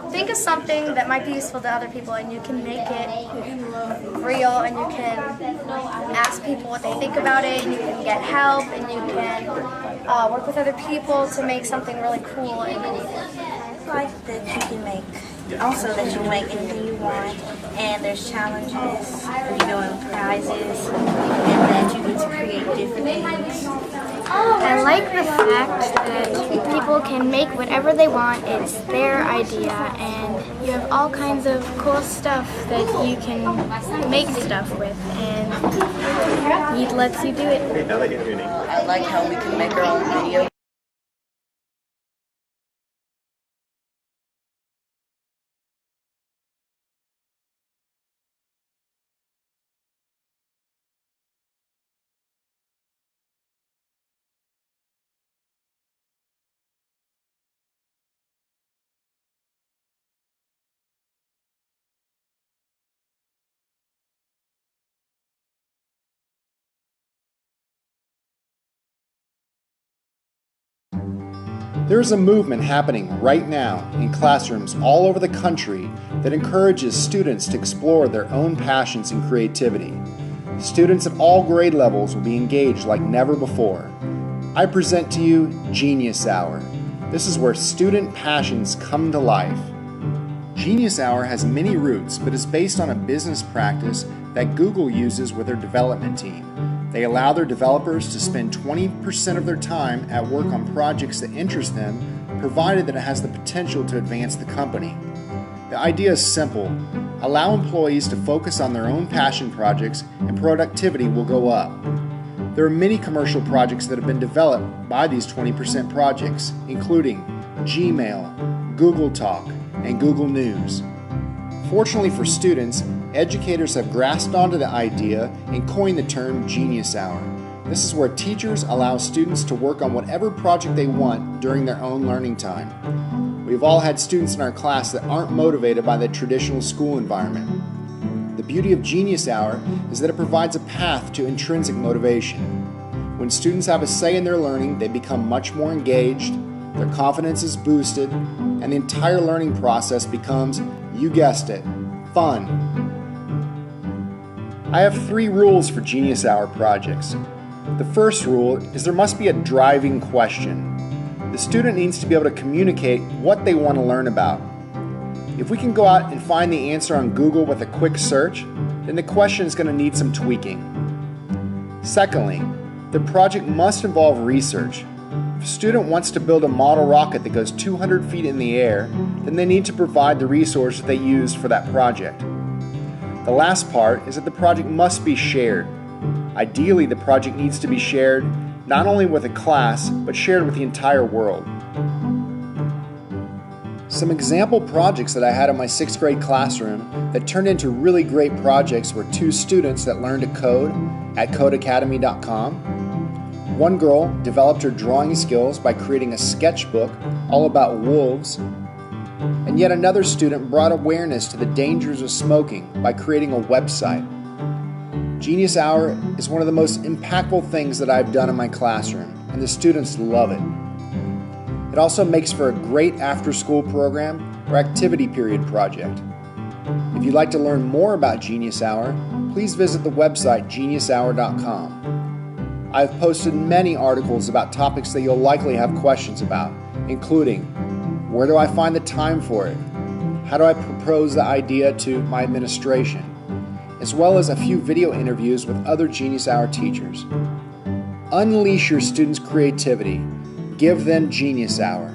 think of something that might be useful to other people, and you can make it real, and you can ask people what they think about it, and you can get help, and you can work with other people to make something really cool and unique. I like that you can make, also that you make anything you want, and there's challenges, you're doing prizes, and that you get to create different things. I like the fact that people can make whatever they want, it's their idea, and you have all kinds of cool stuff that you can make stuff with, and it lets you do it. I like how we can make our own video. There is a movement happening right now in classrooms all over the country that encourages students to explore their own passions and creativity. Students at all grade levels will be engaged like never before. I present to you Genius Hour. This is where student passions come to life. Genius Hour has many roots, but is based on a business practice that Google uses with their development team. They allow their developers to spend 20% of their time at work on projects that interest them, provided that it has the potential to advance the company. The idea is simple. Allow employees to focus on their own passion projects and productivity will go up. There are many commercial projects that have been developed by these 20% projects, including Gmail, Google Talk, and Google News. Fortunately for students, educators have grasped onto the idea and coined the term Genius Hour. This is where teachers allow students to work on whatever project they want during their own learning time. We've all had students in our class that aren't motivated by the traditional school environment. The beauty of Genius Hour is that it provides a path to intrinsic motivation. When students have a say in their learning, they become much more engaged, their confidence is boosted, and the entire learning process becomes, you guessed it, fun. I have 3 rules for Genius Hour projects. The first rule is there must be a driving question. The student needs to be able to communicate what they want to learn about. If we can go out and find the answer on Google with a quick search, then the question is going to need some tweaking. Secondly, the project must involve research. If a student wants to build a model rocket that goes 200 feet in the air, then they need to provide the resources they used for that project. The last part is that the project must be shared. Ideally, the project needs to be shared not only with a class, but shared with the entire world. Some example projects that I had in my 6th grade classroom that turned into really great projects were 2 students that learned to code at codeacademy.com. One girl developed her drawing skills by creating a sketchbook all about wolves, and yet another student brought awareness to the dangers of smoking by creating a website. Genius Hour is one of the most impactful things that I've done in my classroom, and the students love it. It also makes for a great after-school program or activity period project. If you'd like to learn more about Genius Hour, please visit the website geniushour.com. I've posted many articles about topics that you'll likely have questions about, including where do I find the time for it? How do I propose the idea to my administration? As well as a few video interviews with other Genius Hour teachers. Unleash your students' creativity. Give them Genius Hour.